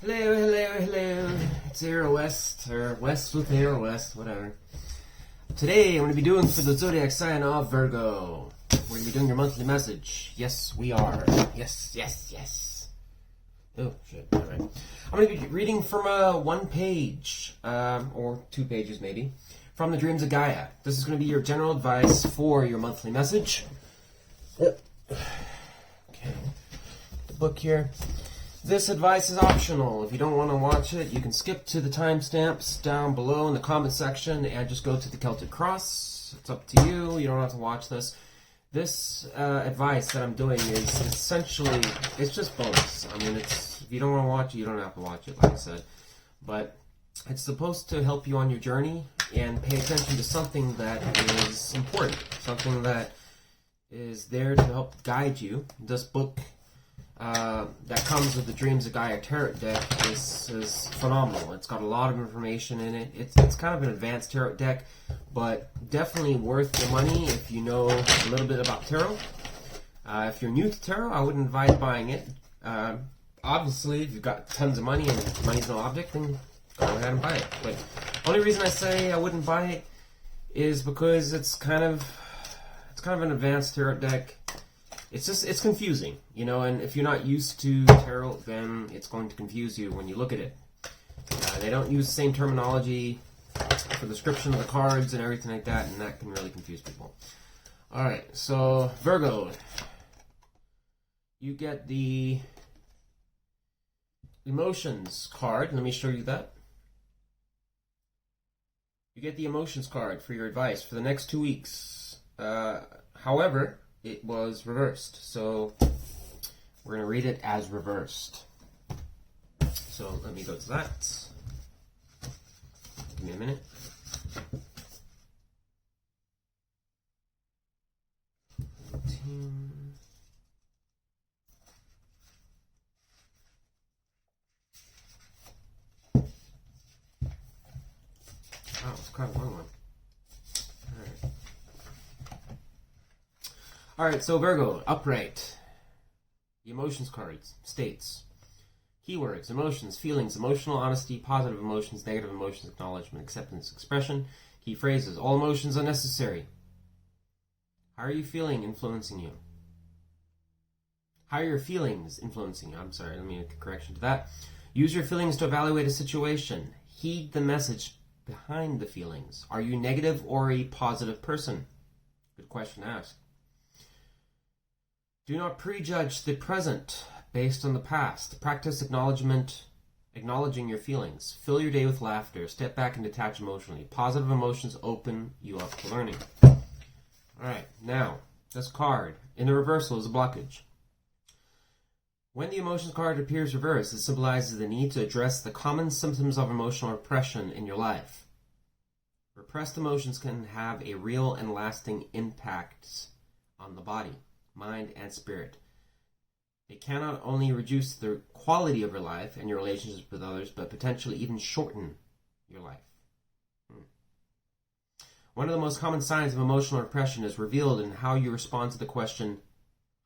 Hello, hello, hello. It's Aero West, or West with Aero West, whatever. Today I'm going to be doing for the zodiac sign of Virgo. We're going to be doing your monthly message. Yes, we are. Yes, yes, yes. Oh, shit. Alright. I'm going to be reading from one page, or 2 pages maybe, from the Dreams of Gaia. This is going to be your general advice for your monthly message. Yep. Okay. The book here. This advice is optional. If you don't want to watch it, you can skip to the timestamps down below in the comment section and just go to the Celtic Cross. It's up to you. You don't have to watch this. This advice that I'm doing is essentially, it's just bonus. I mean, if you don't want to watch it, you don't have to watch it, like I said. But it's supposed to help you on your journey and pay attention to something that is important. Something that is there to help guide you. This book that comes with the Dreams of Gaia tarot deck is phenomenal. It's got a lot of information in it. It's kind of an advanced tarot deck, but definitely worth your money if you know a little bit about tarot. If you're new to tarot, I wouldn't advise buying it. Obviously, if you've got tons of money and money's no object, then go ahead and buy it. But the only reason I say I wouldn't buy it is because it's kind of an advanced tarot deck. It's confusing, you know, and if you're not used to tarot, then it's going to confuse you when you look at it. They don't use the same terminology for the description of the cards and everything like that, and that can really confuse people. Alright, so Virgo, you get the emotions card. Let me show you that. You get the emotions card for your advice for the next 2 weeks. However, it was reversed, so we're going to read it as reversed. So let me go to that. Give me a minute. Wow, it's quite a long one. Alright, so Virgo, upright. The emotions card states, keywords, emotions, feelings, emotional honesty, positive emotions, negative emotions, acknowledgement, acceptance, expression. Key phrases, all emotions are necessary. How are you feeling influencing you? How are your feelings influencing you? I'm sorry, let me make a correction to that. Use your feelings to evaluate a situation. Heed the message behind the feelings. Are you negative or a positive person? Good question to ask. Do not prejudge the present based on the past. Practice acknowledging your feelings. Fill your day with laughter. Step back and detach emotionally. Positive emotions open you up to learning. Alright, now, this card in the reversal is a blockage. When the emotions card appears reversed, it symbolizes the need to address the common symptoms of emotional repression in your life. Repressed emotions can have a real and lasting impact on the body, mind, and spirit. They can not only reduce the quality of your life and your relationships with others, but potentially even shorten your life. One of the most common signs of emotional repression is revealed in how you respond to the question,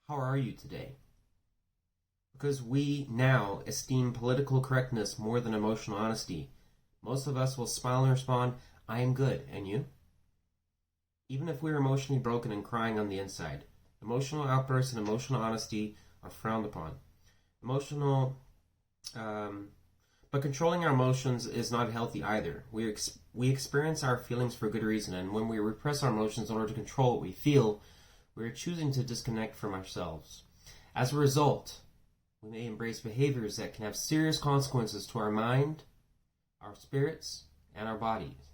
how are you today? Because we now esteem political correctness more than emotional honesty, most of us will smile and respond, I am good, and you? Even if we're emotionally broken and crying on the inside, emotional outbursts and emotional honesty are frowned upon. But controlling our emotions is not healthy either. We experience our feelings for good reason, and when we repress our emotions in order to control what we feel, we are choosing to disconnect from ourselves. As a result, we may embrace behaviors that can have serious consequences to our mind, our spirits, and our bodies.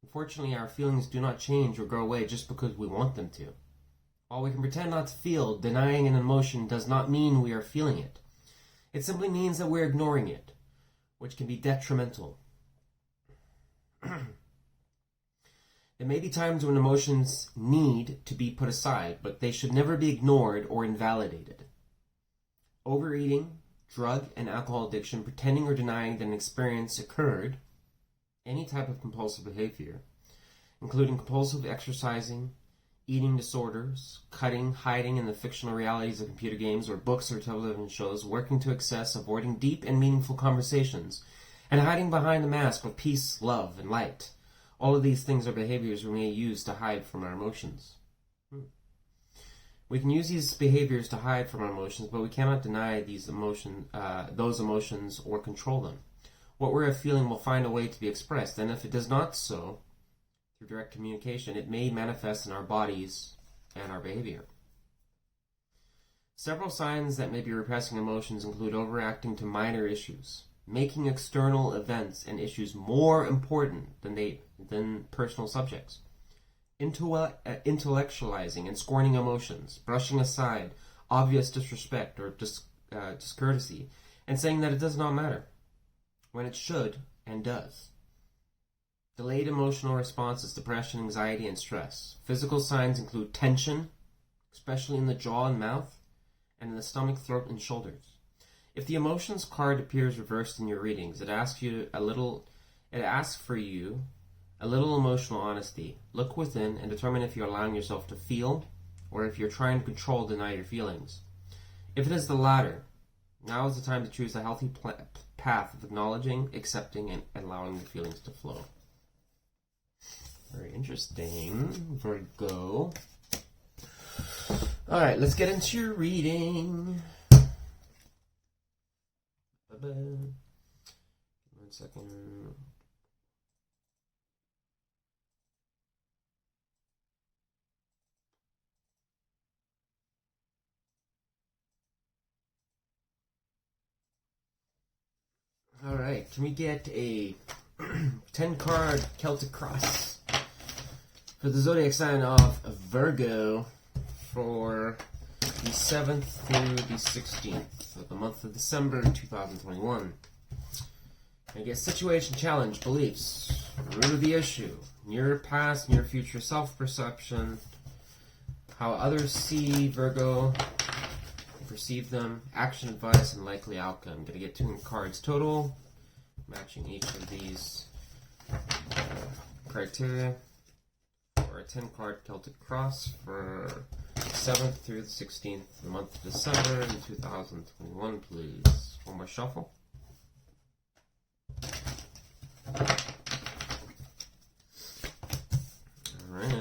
Unfortunately, our feelings do not change or go away just because we want them to. While we can pretend not to feel, denying an emotion does not mean we are feeling it. It simply means that we're ignoring it, which can be detrimental. There may be times when emotions need to be put aside, but they should never be ignored or invalidated. Overeating, drug and alcohol addiction, pretending or denying that an experience occurred, any type of compulsive behavior, including compulsive exercising, eating disorders, cutting, hiding in the fictional realities of computer games or books or television shows, working to excess, avoiding deep and meaningful conversations, and hiding behind the mask of peace, love, and light. All of these things are behaviors we may use to hide from our emotions. We can use these behaviors to hide from our emotions, but we cannot deny those emotions or control them. What we're feeling will find a way to be expressed, and if it does not so, through direct communication, it may manifest in our bodies and our behavior. Several signs that may be repressing emotions include overreacting to minor issues, making external events and issues more important than personal subjects, intellectualizing and scorning emotions, brushing aside obvious disrespect or discourtesy, and saying that it does not matter, when it should and does. Delayed emotional responses, depression, anxiety, and stress. Physical signs include tension, especially in the jaw and mouth, and in the stomach, throat, and shoulders. If the emotions card appears reversed in your readings, it asks for you a little emotional honesty. Look within and determine if you're allowing yourself to feel, or if you're trying to control or deny your feelings. If it is the latter, now is the time to choose a healthy path of acknowledging, accepting, and allowing the feelings to flow. Very interesting, Virgo. Alright, let's get into your reading. One second. Alright, can we get a 10-card Celtic Cross for the zodiac sign of Virgo for the 7th through the 16th of the month of December 2021? I guess situation, challenge, beliefs, root of the issue, near past, near future, self-perception, how others see Virgo, perceive them, action, advice, and likely outcome. I'm going to get 2 cards total, matching each of these criteria for a 10-card Celtic Cross for the 7th through the 16th of the month of December in 2021, please. One more shuffle. Alright.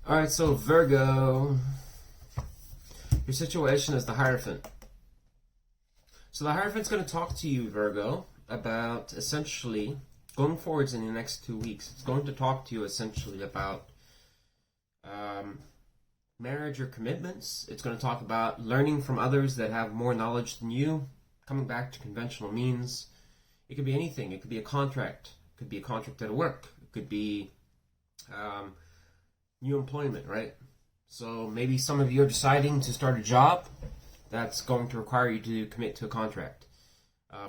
Alright, so Virgo, your situation is the Hierophant. So the Hierophant's going to talk to you, Virgo, about essentially, going forwards in the next 2 weeks, it's going to talk to you essentially about marriage or commitments. It's going to talk about learning from others that have more knowledge than you, coming back to conventional means. It could be anything. It could be a contract. It could be a contract at work. It could be new employment, right? So maybe some of you are deciding to start a job that's going to require you to commit to a contract.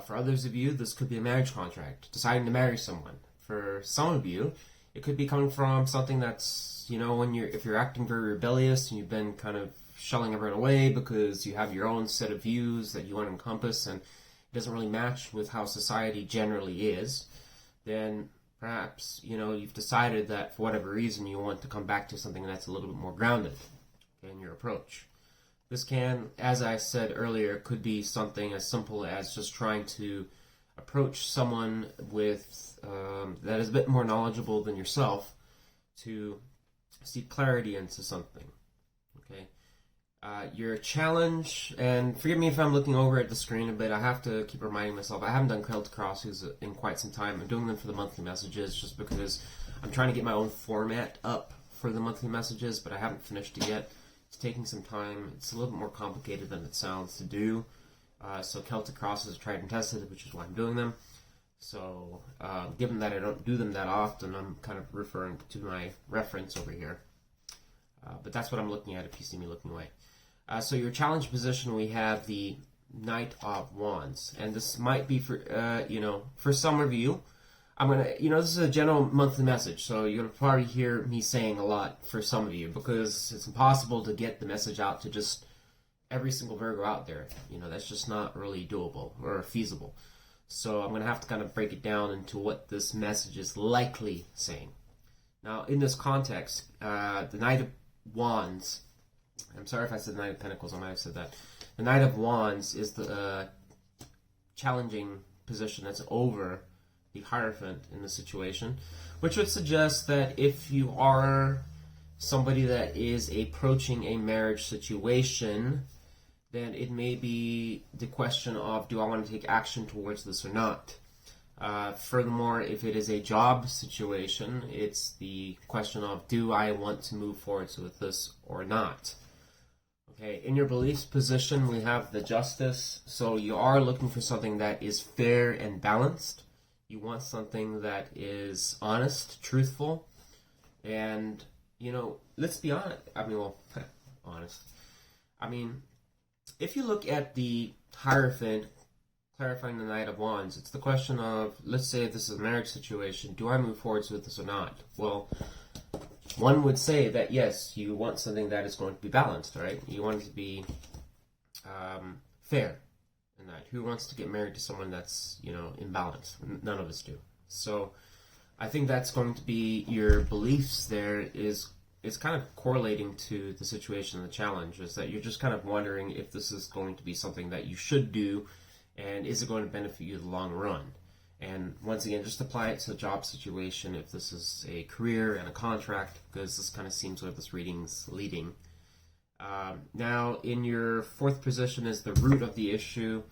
For others of you, this could be a marriage contract, deciding to marry someone. For some of you, it could be coming from something that's, if you're acting very rebellious and you've been kind of shelling everyone away because you have your own set of views that you want to encompass and it doesn't really match with how society generally is, then perhaps, you've decided that for whatever reason you want to come back to something that's a little bit more grounded in your approach. This can, as I said earlier, could be something as simple as just trying to approach someone with that is a bit more knowledgeable than yourself to seek clarity into something. Okay, your challenge, and forgive me if I'm looking over at the screen a bit. I have to keep reminding myself I haven't done Celtic Crosses in quite some time. I'm doing them for the monthly messages just because I'm trying to get my own format up for the monthly messages, but I haven't finished it yet. It's taking some time. It's a little bit more complicated than it sounds to do. So Celtic Crosses are tried and tested, which is why I'm doing them. So, given that I don't do them that often, I'm kind of referring to my reference over here. But that's what I'm looking at if you see me looking away. So your challenge position, we have the Knight of Wands. And this might be for, for some of you. I'm going to, this is a general monthly message. So you're going to probably hear me saying a lot for some of you, because it's impossible to get the message out to just every single Virgo out there. That's just not really doable or feasible. So I'm going to have to kind of break it down into what this message is likely saying. Now, in this context, the Knight of Wands, I'm sorry if I said Knight of Pentacles, I might have said that. The Knight of Wands is the challenging position that's over the Hierophant in the situation, which would suggest that if you are somebody that is approaching a marriage situation, then it may be the question of, do I want to take action towards this or not? Furthermore, if it is a job situation, it's the question of, do I want to move forward with this or not? Okay, in your beliefs position, we have the Justice. So you are looking for something that is fair and balanced. You want something that is honest, truthful, and, let's be honest. Honest. If you look at the Hierophant clarifying the Knight of Wands, it's the question of, let's say this is a marriage situation, do I move forward with this or not? Well, one would say that yes, you want something that is going to be balanced, right? You want it to be fair in that. Who wants to get married to someone that's, imbalanced? None of us do. So I think that's going to be your beliefs there is kind of correlating to the situation and the challenge, is that you're just kind of wondering if this is going to be something that you should do, and is it going to benefit you in the long run? And once again, just apply it to the job situation if this is a career and a contract, because this kind of seems where this reading's leading. Now, in your fourth position is the root of the issue,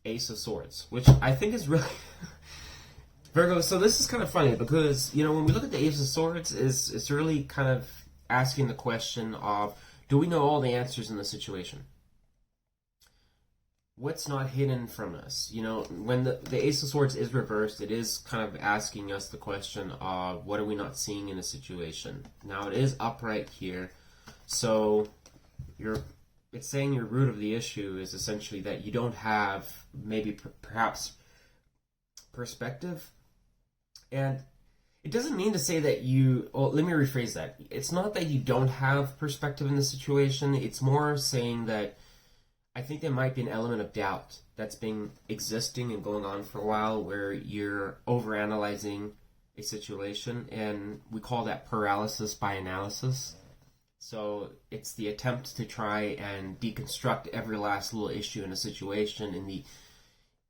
Ace of Swords, which I think is really... Virgo, so this is kind of funny, because, when we look at the Ace of Swords, it's really kind of asking the question of, do we know all the answers in the situation? What's not hidden from us? When the Ace of Swords is reversed, it is kind of asking us the question of, what are we not seeing in a situation? Now, it is upright here, so it's saying your root of the issue is essentially that you don't have maybe perhaps perspective. And it doesn't mean to say that let me rephrase that. It's not that you don't have perspective in the situation. It's more saying that I think there might be an element of doubt that's been existing and going on for a while, where you're overanalyzing a situation, and we call that paralysis by analysis. So it's the attempt to try and deconstruct every last little issue in a situation,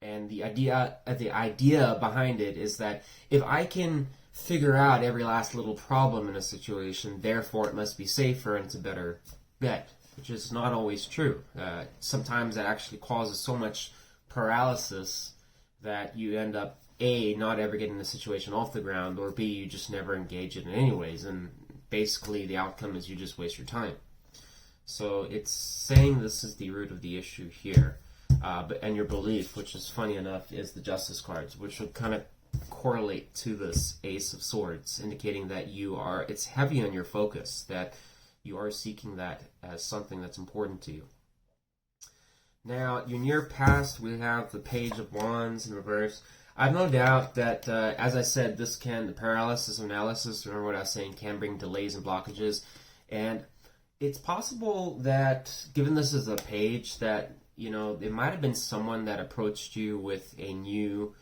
and the idea behind it is that if I can figure out every last little problem in a situation, therefore it must be safer and it's a better bet, which is not always true. Sometimes that actually causes so much paralysis that you end up, A, not ever getting the situation off the ground, or B, you just never engage in it anyways, and basically the outcome is you just waste your time. So it's saying this is the root of the issue here. And your belief, which is funny enough, is the Justice cards, which would kind of correlate to this Ace of Swords, indicating that it's heavy on your focus, that you are seeking that as something that's important to you. Now, in your past, we have the Page of Wands in reverse. I have no doubt that, as I said, the paralysis analysis, remember what I was saying, can bring delays and blockages. And it's possible that, given this is a page, that, there might have been someone that approached you with a new,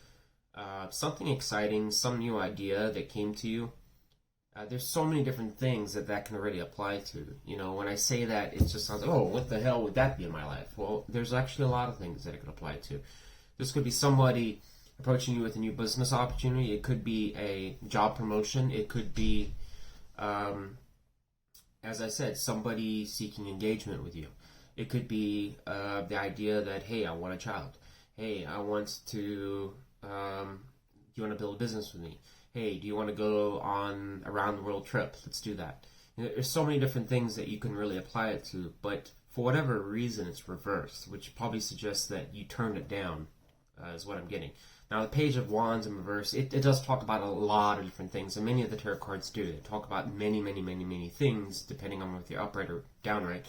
something exciting, some new idea that came to you. There's so many different things that can really apply to. When I say that, it just sounds like, oh, what the hell would that be in my life? Well, there's actually a lot of things that it could apply to. This could be somebody approaching you with a new business opportunity. It could be a job promotion. It could be, as I said, somebody seeking engagement with you. It could be the idea that, hey, I want a child. Hey, I want to, do you want to build a business with me? Hey, do you want to go on a round-the-world trip? Let's do that. There's so many different things that you can really apply it to, but for whatever reason, it's reversed, which probably suggests that you turned it down. is what I'm getting. Now, the Page of Wands in reverse, it does talk about a lot of different things, and many of the tarot cards do. They talk about many things, depending on if you're upright or downright.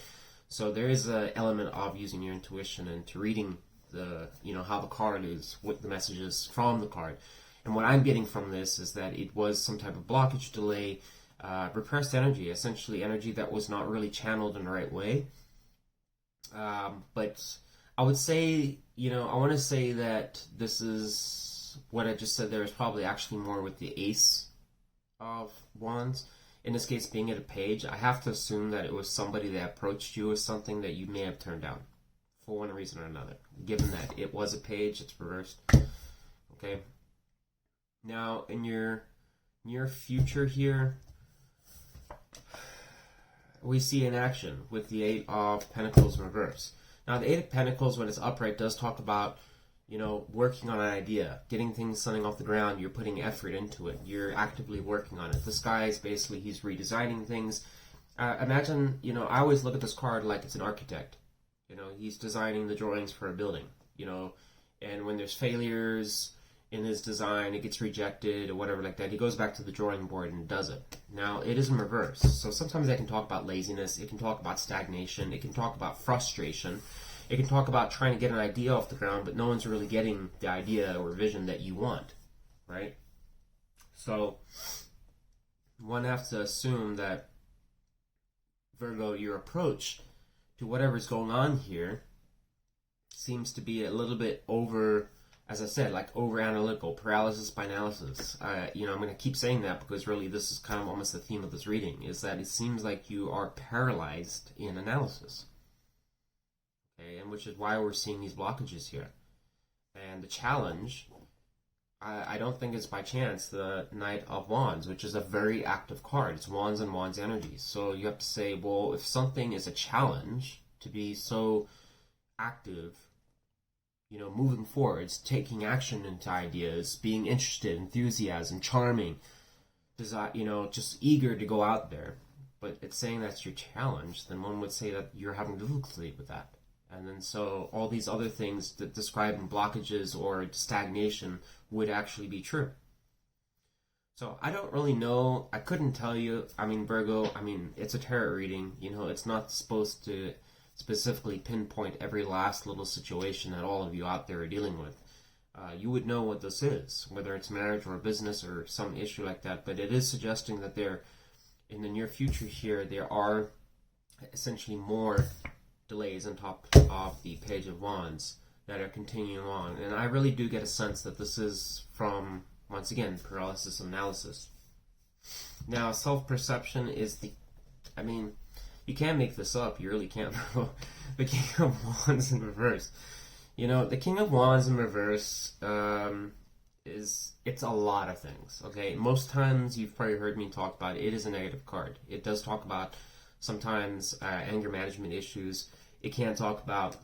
So there is an element of using your intuition and to reading the, how the card is, what the message is from the card. And what I'm getting from this is that it was some type of blockage, delay, repressed energy, essentially energy that was not really channeled in the right way. But I would say, I want to say that this is what I just said. There is probably actually more with the Ace of Wands. In this case, being at a page, I have to assume that it was somebody that approached you with something that you may have turned down for one reason or another. Given that it was a page, it's reversed. Okay. Now, in your near future here, we see an action with the Eight of Pentacles in reverse. Now, the Eight of Pentacles, when it's upright, does talk about, working on an idea, getting things, something off the ground. You're putting effort into it. You're actively working on it. This guy is basically, he's redesigning things. Imagine, I always look at this card like it's an architect. He's designing the drawings for a building, and when there's failures in his design, it gets rejected or whatever like that, he goes back to the drawing board and does it. Now, it is in reverse. So sometimes I can talk about laziness. It can talk about stagnation. It can talk about frustration. It can talk about trying to get an idea off the ground, but no one's really getting the idea or vision that you want, right? So one has to assume that, Virgo, your approach to whatever's going on here seems to be a little bit over, as I said, like over analytical, paralysis by analysis. I'm going to keep saying that because really this is kind of almost the theme of this reading, is that it seems like you are paralyzed in analysis. Okay, and which is why we're seeing these blockages here. And the challenge, I don't think it's by chance the Knight of Wands, which is a very active card. It's Wands and Wands energies. So you have to say, well, if something is a challenge to be so active, moving forwards, taking action into ideas, being interested, enthusiasm, charming, just eager to go out there, but it's saying that's your challenge, then one would say that you're having difficulty with that. And then so all these other things that describe blockages or stagnation would actually be true. So I don't really know. I couldn't tell you. Virgo, it's a tarot reading. It's not supposed to specifically pinpoint every last little situation that all of you out there are dealing with. You would know what this is, whether it's marriage or business or some issue like that. But it is suggesting that in the near future here, there are essentially more delays on top of the Page of Wands that are continuing on. And I really do get a sense that this is from, once again, paralysis analysis. Now, self-perception is you can't make this up. You really can't. The King of Wands in reverse. The King of Wands in reverse it's a lot of things. Okay, most times you've probably heard me talk about it is a negative card. It does talk about sometimes anger management issues. It can talk about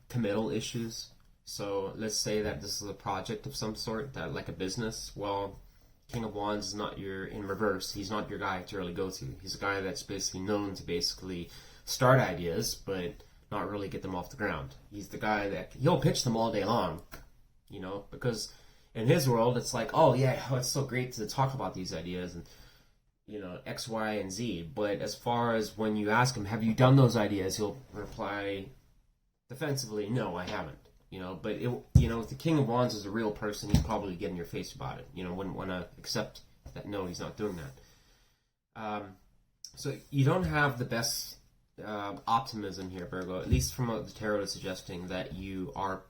committal issues. So let's say that this is a project of some sort, that like a business. Well, King of Wands is not in reverse. He's not your guy to really go to. He's a guy that's basically known to start ideas, but not really get them off the ground. He's the guy that he'll pitch them all day long, because in his world it's like, it's so great to talk about these ideas and X, Y, and Z. But as far as when you ask him, have you done those ideas, he'll reply defensively, no, I haven't. But if the King of Wands is a real person, he'd probably get in your face about it. Wouldn't want to accept that, no, he's not doing that. So you don't have the best optimism here, Virgo, at least from what the tarot is suggesting, that you are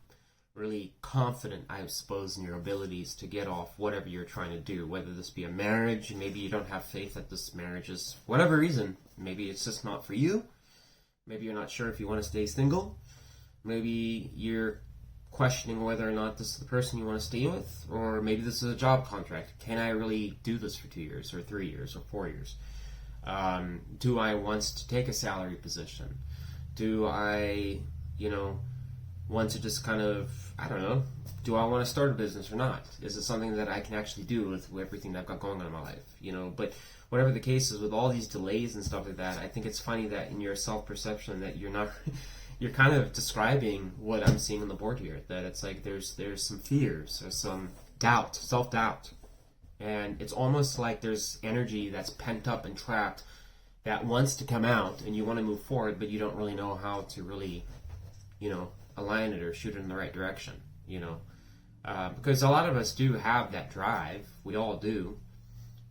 really confident, I suppose, in your abilities to get off whatever you're trying to do, whether this be a marriage. Maybe you don't have faith that this marriage is, whatever reason, maybe it's just not for you. Maybe you're not sure if you want to stay single. Maybe you're questioning whether or not this is the person you want to stay with, or maybe this is a job contract. Can I really do this for 2 years or 3 years or 4 years? Do I want to take a salary position? Do I, want to just kind of, do I want to start a business or not? Is it something that I can actually do with everything that I've got going on in my life? But whatever the case is, with all these delays and stuff like that, I think it's funny that in your self-perception that you're not you're kind of describing what I'm seeing on the board here. That it's like there's some fears or some doubt, self-doubt, and it's almost like there's energy that's pent up and trapped that wants to come out, and you want to move forward, but you don't really know how to really, align it or shoot it in the right direction. Because a lot of us do have that drive. We all do.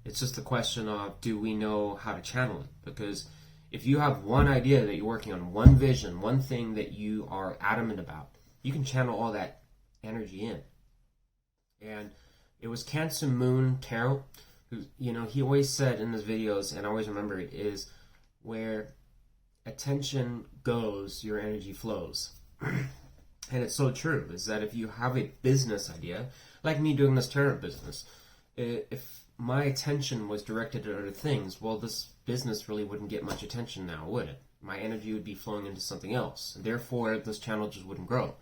It's just a question of, do we know how to channel it? Because if you have one idea that you're working on, one vision, one thing that you are adamant about, you can channel all that energy in. And it was Cancer Moon Tarot, who, he always said in his videos, and I always remember it, is where attention goes, your energy flows. And it's so true, is that if you have a business idea, like me doing this tarot business, if my attention was directed at other things, well, this business really wouldn't get much attention now, would it? My energy would be flowing into something else. Therefore, this channel just wouldn't grow.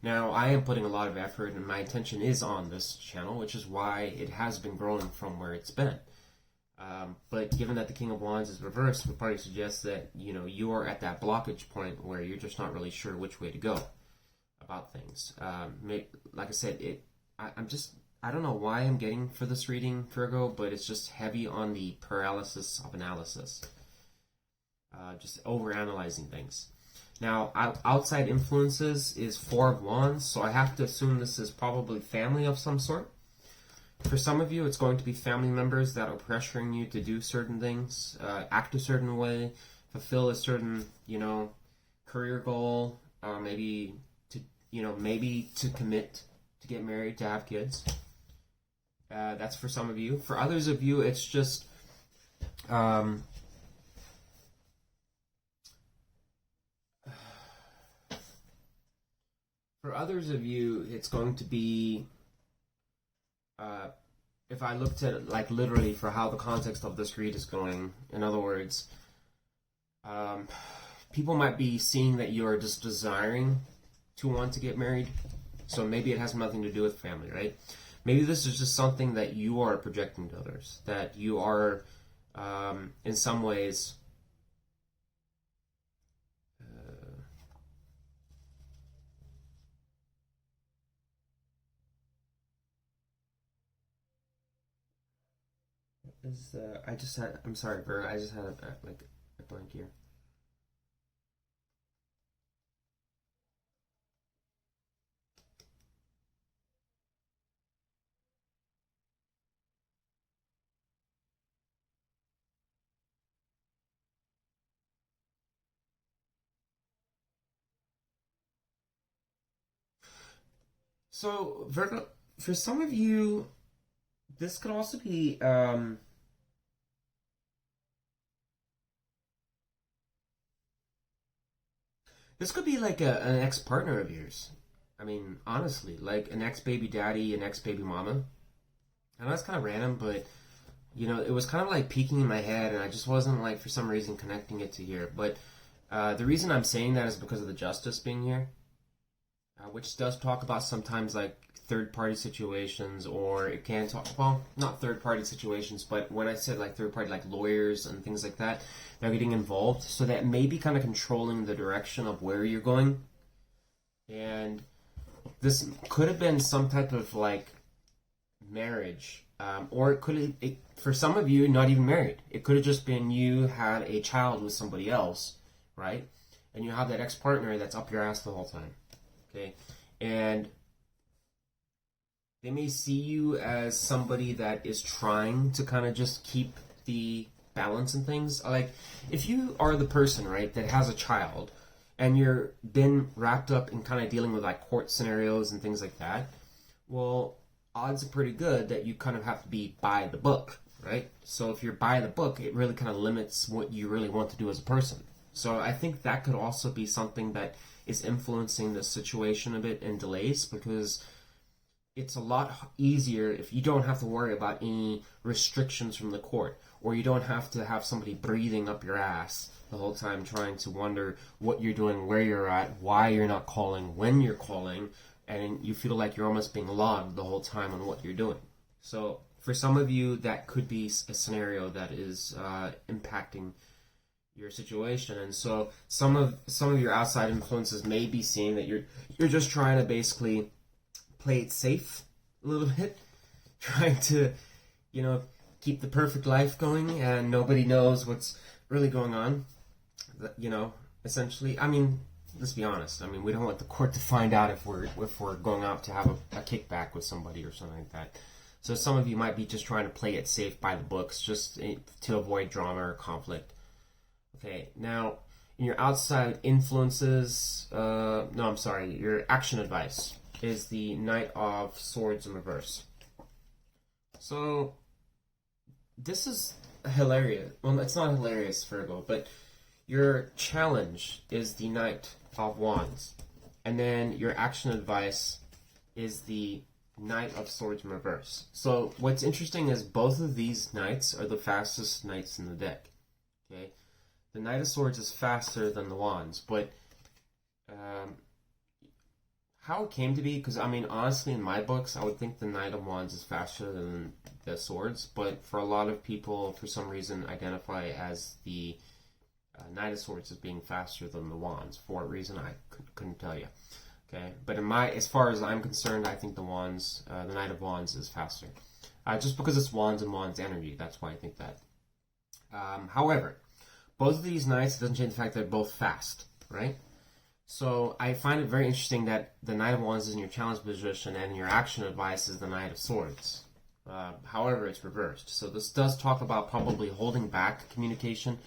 Now, I am putting a lot of effort, and my attention is on this channel, which is why it has been growing from where it's been. But given that the King of Wands is reversed, would probably suggest that, you are at that blockage point where you're just not really sure which way to go about things. Like I said, I don't know why I'm getting for this reading, Virgo, but it's just heavy on the paralysis of analysis. Just over-analyzing things. Now, outside influences is Four of Wands, so I have to assume this is probably family of some sort. For some of you, it's going to be family members that are pressuring you to do certain things, act a certain way, fulfill a certain, career goal, maybe to commit, to get married, to have kids. That's for some of you. For others of you, it's just for others of you, it's going to be if I looked at it like literally for how the context of this read is going. In other words, people might be seeing that you're just desiring to want to get married. So maybe it has nothing to do with family, right? Maybe this is just something that you are projecting to others, that you are, in some ways, I'm sorry, Bert, I just had a blank here. So, Virgo, for some of you, this could also be, this could be like an ex-partner of yours. I mean, honestly, like an ex-baby daddy, an ex-baby mama. I know it's kind of random, but, it was kind of like peeking in my head, and I just wasn't, like, for some reason connecting it to here. But the reason I'm saying that is because of the justice being here. Which does talk about sometimes like third-party situations, or it can talk, well, not third-party situations, but when I said like third-party, like lawyers and things like that, they're getting involved, so that may be kind of controlling the direction of where you're going. And this could have been some type of like marriage, or it could have, for some of you, not even married. It could have just been you had a child with somebody else, right? And you have that ex-partner that's up your ass the whole time. Okay, and they may see you as somebody that is trying to kind of just keep the balance in things. Like, if you are the person, right, that has a child, and you're been wrapped up in kind of dealing with like court scenarios and things like that, well, odds are pretty good that you kind of have to be by the book, right? So if you're by the book, it really kind of limits what you really want to do as a person. So I think that could also be something that is influencing the situation a bit and delays, because it's a lot easier if you don't have to worry about any restrictions from the court, or you don't have to have somebody breathing up your ass the whole time trying to wonder what you're doing, where you're at, why you're not calling, when you're calling, and you feel like you're almost being logged the whole time on what you're doing. So for some of you, that could be a scenario that is impacting your situation. And so some of your outside influences may be seeing that you're just trying to basically play it safe a little bit, trying to, keep the perfect life going, and nobody knows what's really going on. Essentially, I mean, let's be honest. I mean, we don't want the court to find out if we're going out to have a kickback with somebody or something like that. So some of you might be just trying to play it safe by the books, just to avoid drama or conflict. Okay, now in your outside influences, your action advice is the Knight of Swords in reverse. So this is hilarious. Well, it's not hilarious, Virgo, but your challenge is the Knight of Wands. And then your action advice is the Knight of Swords in reverse. So what's interesting is both of these knights are the fastest knights in the deck. Okay, the Knight of Swords is faster than the Wands, but how it came to be, because I mean, honestly, in my books, I would think the Knight of Wands is faster than the Swords, but for a lot of people, for some reason, identify as the Knight of Swords as being faster than the Wands. For what reason, I couldn't tell you. Okay, but as far as I'm concerned, I think the Knight of Wands is faster. Just because it's Wands and Wands energy, that's why I think that. However, both of these knights, it doesn't change the fact that they're both fast, right? So I find it very interesting that the Knight of Wands is in your challenge position and your action advice is the Knight of Swords. However, it's reversed. So this does talk about probably holding back communication.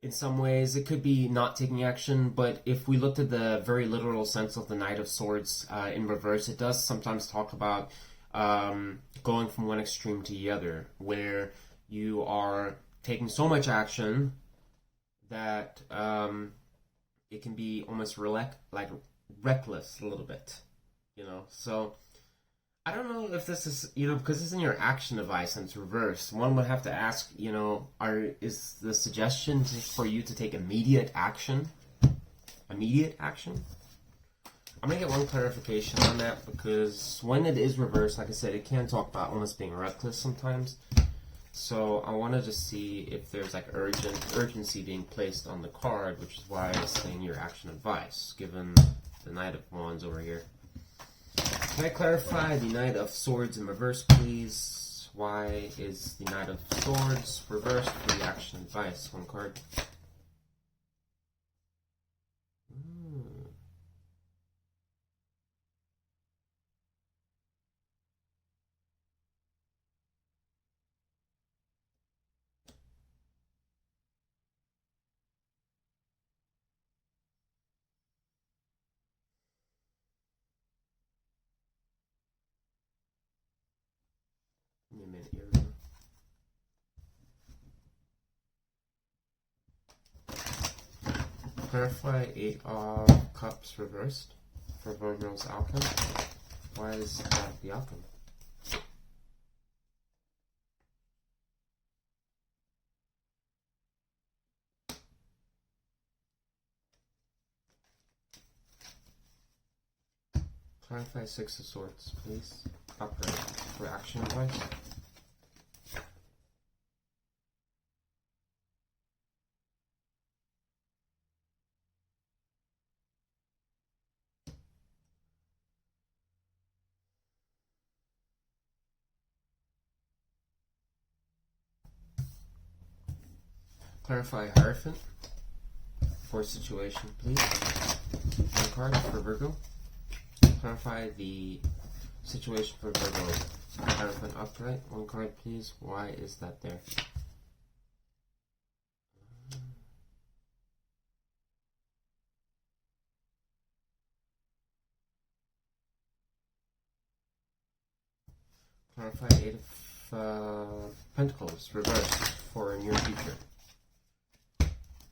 In some ways, it could be not taking action, but if we looked at the very literal sense of the Knight of Swords in reverse, it does sometimes talk about going from one extreme to the other, where you are taking so much action that it can be almost reckless a little bit, So I don't know if this is, because it's in your action advice and it's reversed. One would have to ask, is the suggestion for you to take immediate action? Immediate action? I'm going to get one clarification on that, because when it is reversed, like I said, it can talk about almost being reckless sometimes. So I want to just see if there's like urgency being placed on the card, which is why I was saying your action advice, given the Knight of Wands over here. Can I clarify the Knight of Swords in reverse, please? Why is the Knight of Swords reversed for the action advice? One card. Give me a minute here. Clarify 8 of Cups reversed for Virgo's outcome. Why is that the outcome? Clarify 6 of Swords, please. Upright for action advice. Clarify Hierophant for situation, please. One card for Virgo. Clarify the situation for Virgo. Hierophant upright. One card, please. Why is that there? Clarify 8 of Pentacles reversed for near future.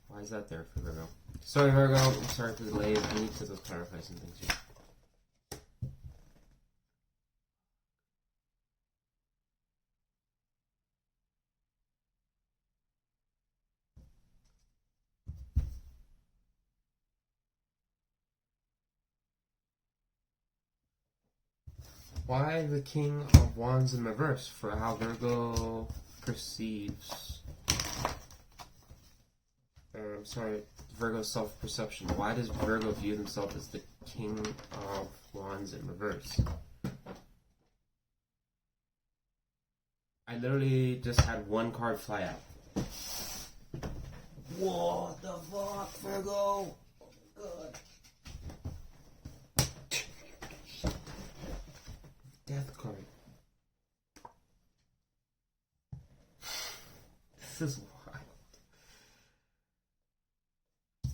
Why is that there for Virgo? Sorry, Virgo. I'm sorry for the delay. I need to just clarify some things here. Why the King of Wands in reverse for how Virgo perceives sorry, Virgo's self-perception. Why does Virgo view themselves as the King of Wands in reverse? I literally just had one card fly out. What the fuck, Virgo? Oh, God. Death card. This is wild.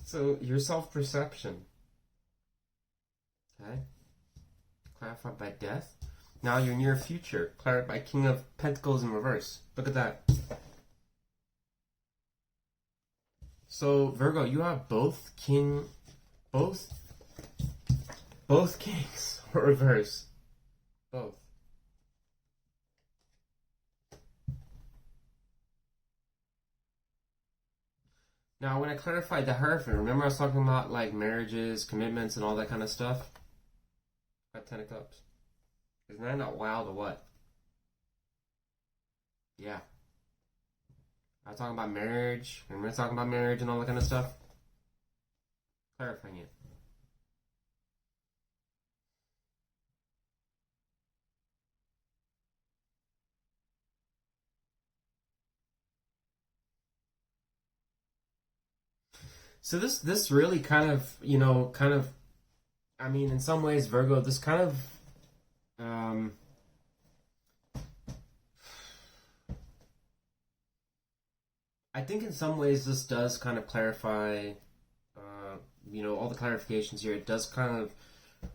So, your self-perception. Okay. Clarified by death. Now your near future. Clarified by King of Pentacles in reverse. Look at that. So, Virgo, you have both kings reverse. Both. Now, when I clarified the Hierophant, remember I was talking about like marriages, commitments, and all that kind of stuff? Got 10 of Cups. Isn't that not wild or what? Yeah. I was talking about marriage. Remember talking about marriage and all that kind of stuff? Clarifying it. So this really kind of, I mean, in some ways, Virgo, this kind of, I think in some ways this does kind of clarify, all the clarifications here. It does kind of,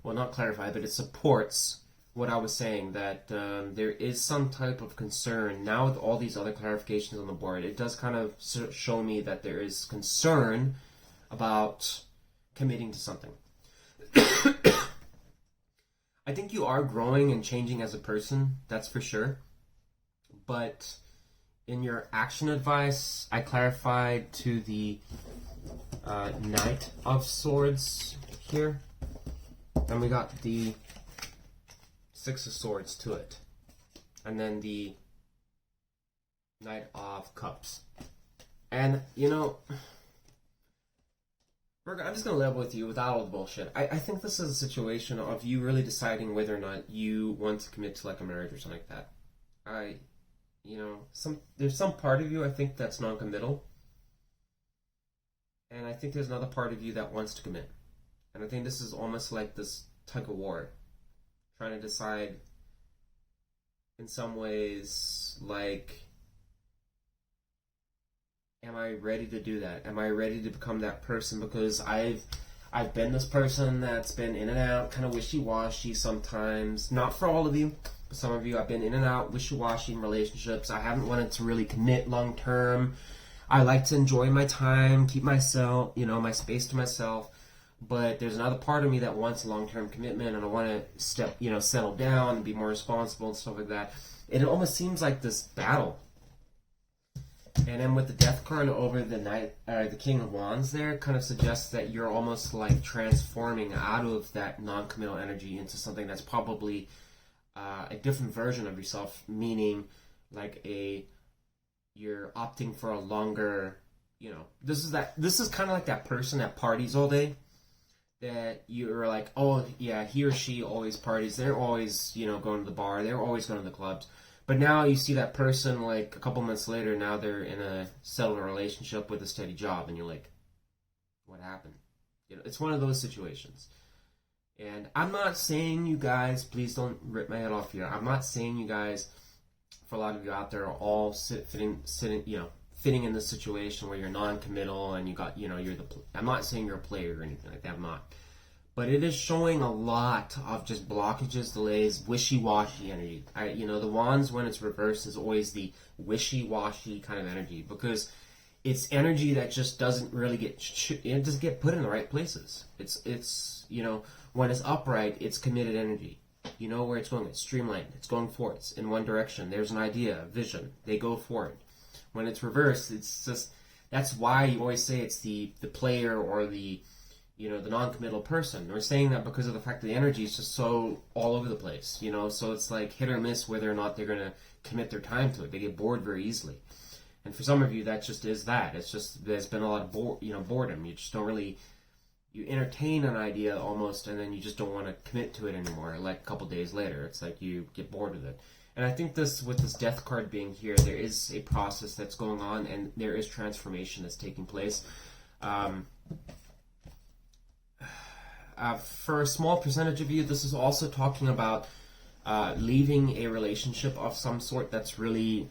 well, not clarify, but it supports what I was saying, that there is some type of concern. Now with all these other clarifications on the board, it does kind of show me that there is concern about committing to something. I think you are growing and changing as a person, that's for sure. But in your action advice, I clarified to the Knight of Swords here. And we got the Six of Swords to it. And then the Knight of Cups. And, Virgo, I'm just going to level with you without all the bullshit. I think this is a situation of you really deciding whether or not you want to commit to like a marriage or something like that. There's some part of you, I think, that's non-committal. And I think there's another part of you that wants to commit. And I think this is almost like this tug of war. Trying to decide, in some ways, like, am I ready to do that? Am I ready to become that person? Because I've been this person that's been in and out, kind of wishy-washy sometimes. Not for all of you, but some of you, I've been in and out, wishy-washy in relationships. I haven't wanted to really commit long-term. I like to enjoy my time, keep myself, my space to myself. But there's another part of me that wants a long-term commitment, and I want to settle down and be more responsible and stuff like that. And it almost seems like this battle. And then with the Death card over the King of Wands there, kind of suggests that you're almost like transforming out of that non-committal energy into something that's probably a different version of yourself, meaning like you're opting for a longer, this is kind of like that person that parties all day, that you're like, oh yeah, he or she always parties, they're always, going to the bar, they're always going to the clubs. But now you see that person, like, a couple months later, now they're in a settled relationship with a steady job, and you're like, what happened? It's one of those situations. And I'm not saying you guys, please don't rip my head off here, I'm not saying you guys, for a lot of you out there, are all fitting in this situation where you're non-committal, and you got, I'm not saying you're a player or anything like that, I'm not. But it is showing a lot of just blockages, delays, wishy-washy energy. The Wands, when it's reversed, is always the wishy-washy kind of energy, because it's energy that just doesn't really get put in the right places. It's when it's upright, it's committed energy. You know where it's going. It's streamlined. It's going forward. It's in one direction. There's an idea, a vision. They go for it. When it's reversed, it's just, that's why you always say it's the player or the non-committal person. We're saying that because of the fact that the energy is just so all over the place, so it's like hit or miss whether or not they're going to commit their time to it. They get bored very easily. And for some of you, that just is that. It's just there's been a lot of boredom. You just don't really, you entertain an idea almost, and then you just don't want to commit to it anymore. Like a couple days later, it's like you get bored with it. And I think with this death card being here, there is a process that's going on, and there is transformation that's taking place. For a small percentage of you, this is also talking about leaving a relationship of some sort that's really,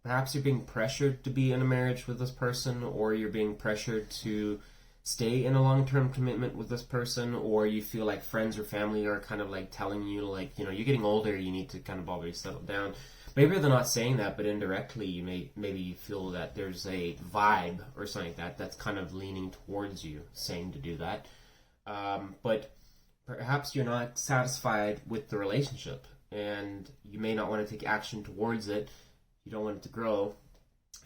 perhaps you're being pressured to be in a marriage with this person, or you're being pressured to stay in a long-term commitment with this person, or you feel like friends or family are kind of like telling you, like, you're getting older, you need to kind of already settle down. Maybe they're not saying that, but indirectly maybe you feel that there's a vibe or something like that's kind of leaning towards you, saying to do that. But perhaps you're not satisfied with the relationship, and you may not want to take action towards it. You don't want it to grow.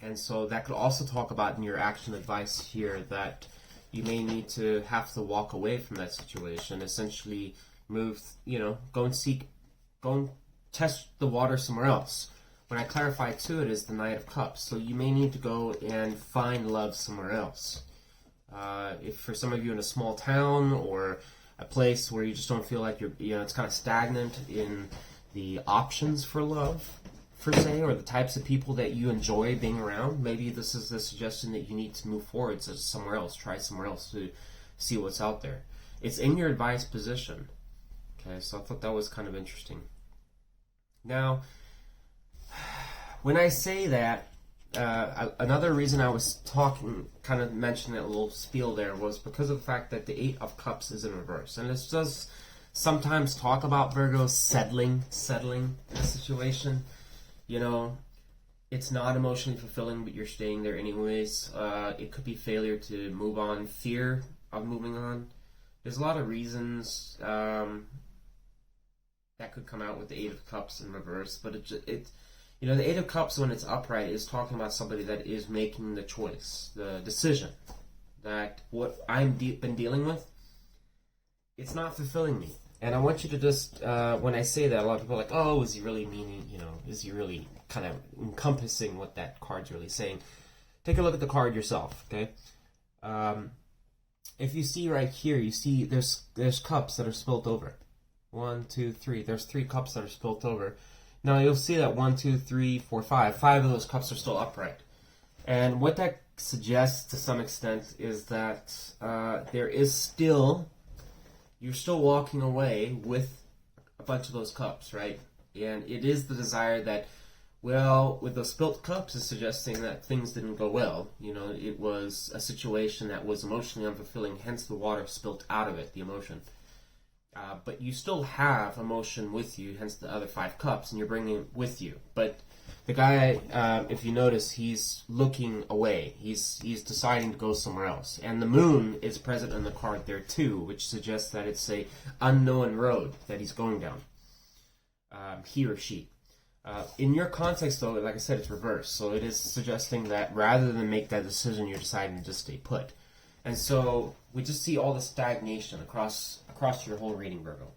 And so that could also talk about in your action advice here that you may need to have to walk away from that situation, essentially move, go and test the water somewhere else. When I clarify to it is the Knight of Cups. So you may need to go and find love somewhere else. If for some of you in a small town or a place where you just don't feel like it's kind of stagnant in the options for love, per se, or the types of people that you enjoy being around, maybe this is the suggestion that you need to move forward to somewhere else, try somewhere else to see what's out there. It's in your advice position. Okay, so I thought that was kind of interesting. Now, when I say that, another reason I was kind of mentioning that little spiel there was because of the fact that the 8 of Cups is in reverse. And this does sometimes talk about Virgo settling in a situation. It's not emotionally fulfilling, but you're staying there anyways. It could be failure to move on, fear of moving on. There's a lot of reasons that could come out with the 8 of Cups in reverse, but the 8 of Cups when it's upright is talking about somebody that is making the choice, the decision that what I've been dealing with, it's not fulfilling me. And I want you to just, when I say that, a lot of people are like, oh, is he really meaning, is he really kind of encompassing what that card's really saying? Take a look at the card yourself, okay? If you see right here, you see there's cups that are spilt over. 1, 2, 3. There's 3 cups that are spilt over. Now you'll see that 1, 2, 3, 4, 5. 5 of those cups are still upright. And what that suggests to some extent is that you're still walking away with a bunch of those cups, right? And it is the desire that, with those spilt cups is suggesting that things didn't go well. It was a situation that was emotionally unfulfilling, hence the water spilt out of it, the emotion. But you still have emotion with you, hence the other 5 cups, and you're bringing it with you. But the guy, if you notice, he's looking away. He's deciding to go somewhere else. And the moon is present in the card there too, which suggests that it's a unknown road that he's going down, he or she. In your context, though, like I said, it's reversed. So it is suggesting that rather than make that decision, you're deciding to just stay put. And so we just see all the stagnation across your whole reading, Virgo.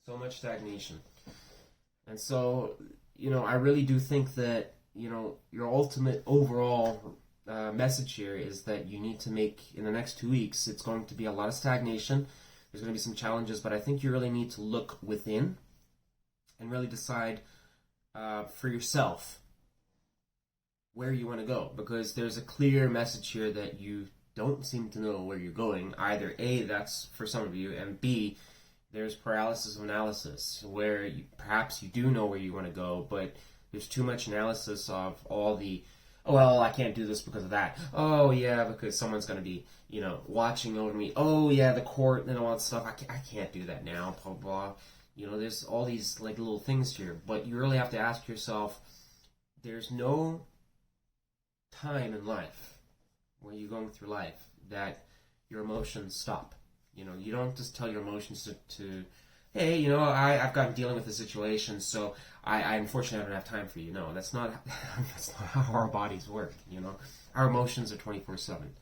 So much stagnation. And so, I really do think that, your ultimate overall message here is that you need to make, in the next 2 weeks, it's going to be a lot of stagnation. There's going to be some challenges, but I think you really need to look within and really decide for yourself where you want to go. Because there's a clear message here that you don't seem to know where you're going. Either A, that's for some of you, and B, there's paralysis of analysis, where perhaps you do know where you want to go, but there's too much analysis of all the, oh, well, I can't do this because of that. Oh, yeah, because someone's going to be, watching over me. Oh, yeah, the court and all that stuff. I can't do that now, blah, blah. There's all these, little things here, but you really have to ask yourself, there's no time in life where you're going through life that your emotions stop. You don't just tell your emotions to hey, I've got dealing with the situation, so I unfortunately don't have time for you. No, that's not how our bodies work. Our emotions are 24/7.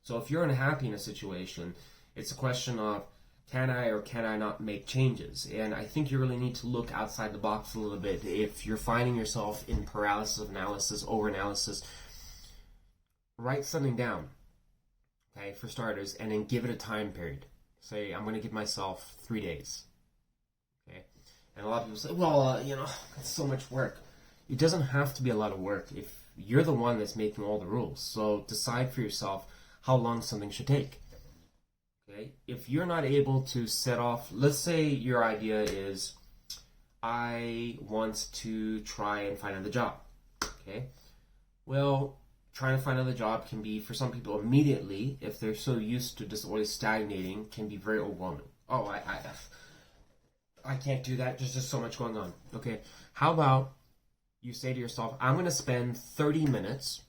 So if you're unhappy in a situation, it's a question of can I or can I not make changes? And I think you really need to look outside the box a little bit. If you're finding yourself in paralysis of analysis, over-analysis, write something down, okay, for starters, and then give it a time period. Say, I'm going to give myself 3 days, okay? And a lot of people say, well, it's so much work. It doesn't have to be a lot of work if you're the one that's making all the rules. So decide for yourself how long something should take. Okay? If you're not able to set off, let's say your idea is, I want to try and find another job. Okay? Well, trying to find another job can be, for some people immediately, if they're so used to just always stagnating, can be very overwhelming. Oh, I can't do that. There's just so much going on. Okay? How about you say to yourself, I'm going to spend 30 minutes,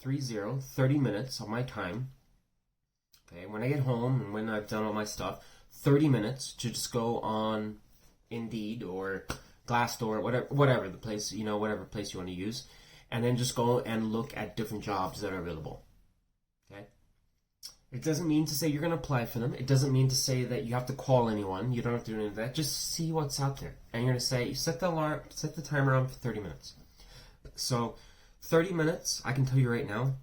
30 minutes of my time, okay, when I get home and when I've done all my stuff, 30 minutes to just go on Indeed or Glassdoor, whatever the place, whatever place you want to use, and then just go and look at different jobs that are available. Okay? It doesn't mean to say you're going to apply for them. It doesn't mean to say that you have to call anyone. You don't have to do any of that. Just see what's out there. And you're going to say, set the timer on for 30 minutes. So 30 minutes, I can tell you right now,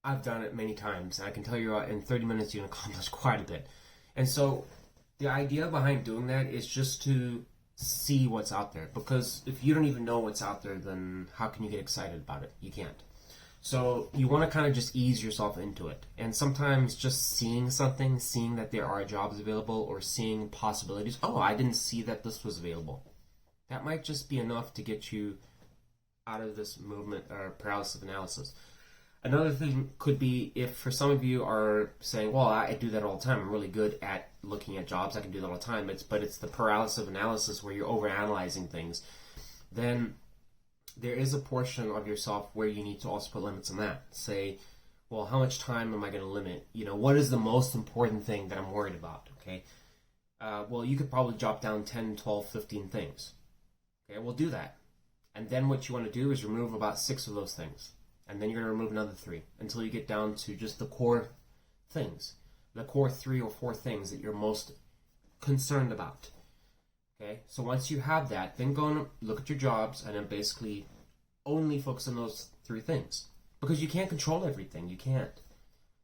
I've done it many times. I can tell you in 30 minutes you can accomplish quite a bit. And so the idea behind doing that is just to see what's out there. Because if you don't even know what's out there, then how can you get excited about it? You can't. So you want to kind of just ease yourself into it. And sometimes just seeing something, seeing that there are jobs available, or seeing possibilities. Oh, I didn't see that this was available. That might just be enough to get you out of this movement or paralysis of analysis. Another thing could be, if for some of you are saying, well, I do that all the time. I'm really good at looking at jobs. I can do that all the time. But it's the paralysis of analysis where you're overanalyzing things. Then there is a portion of yourself where you need to also put limits on that. Say, well, how much time am I going to limit? What is the most important thing that I'm worried about? Okay. Well, you could probably jot down 10, 12, 15 things. Okay, we'll do that. And then what you want to do is remove about 6 of those things. And then you're going to remove another 3 until you get down to just the core things. The core 3 or 4 things that you're most concerned about. Okay, so once you have that, then go and look at your jobs and then basically only focus on those 3 things. Because you can't control everything. You can't.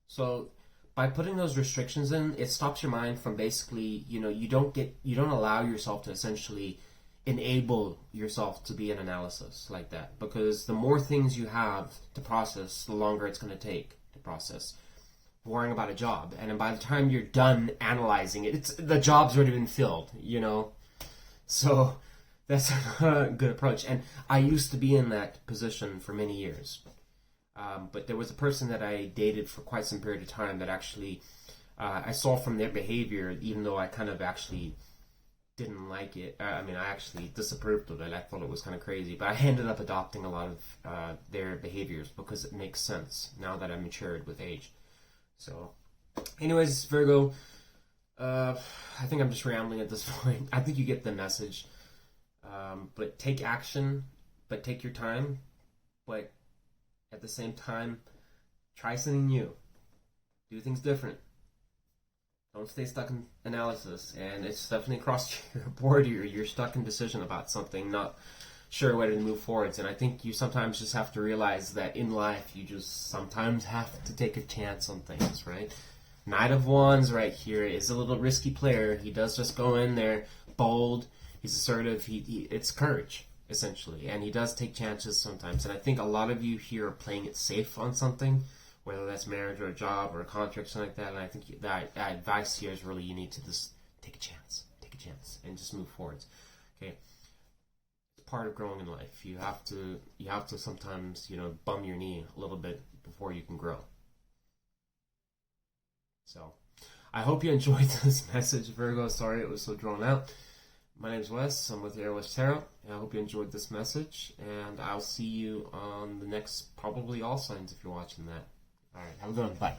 So by putting those restrictions in, it stops your mind from basically, you don't allow yourself to essentially enable yourself to be in analysis like that. Because the more things you have to process, the longer it's going to take to process. Worrying about a job, and then by the time you're done analyzing it, the job's already been filled, So that's a good approach. And I used to be in that position for many years. But there was a person that I dated for quite some period of time that actually, I saw from their behavior, even though I kind of actually didn't like it. I actually disapproved of it. I thought it was kind of crazy. But I ended up adopting a lot of their behaviors because it makes sense now that I've matured with age. So, anyways, Virgo, I think I'm just rambling at this point. I think you get the message. But take action, but take your time. But at the same time, try something new. Do things different. Don't stay stuck in analysis. And it's definitely across your board here. You're stuck in decision about something, not sure whether to move forwards. And I think you sometimes just have to realize that in life, you just sometimes have to take a chance on things, right? Knight of Wands right here is a little risky player. He does just go in there bold. He's assertive. It's courage, essentially. And he does take chances sometimes. And I think a lot of you here are playing it safe on something, whether that's marriage or a job or a contract, something like that. And I think that advice here is really you need to just take a chance, and just move forwards. Okay. Part of growing in life. You have to sometimes, bum your knee a little bit before you can grow. So, I hope you enjoyed this message, Virgo. Sorry it was so drawn out. My name is Wes. I'm with Air West Tarot. And I hope you enjoyed this message. And I'll see you on the next, probably All Signs if you're watching that. Alright, have a good one. Bye.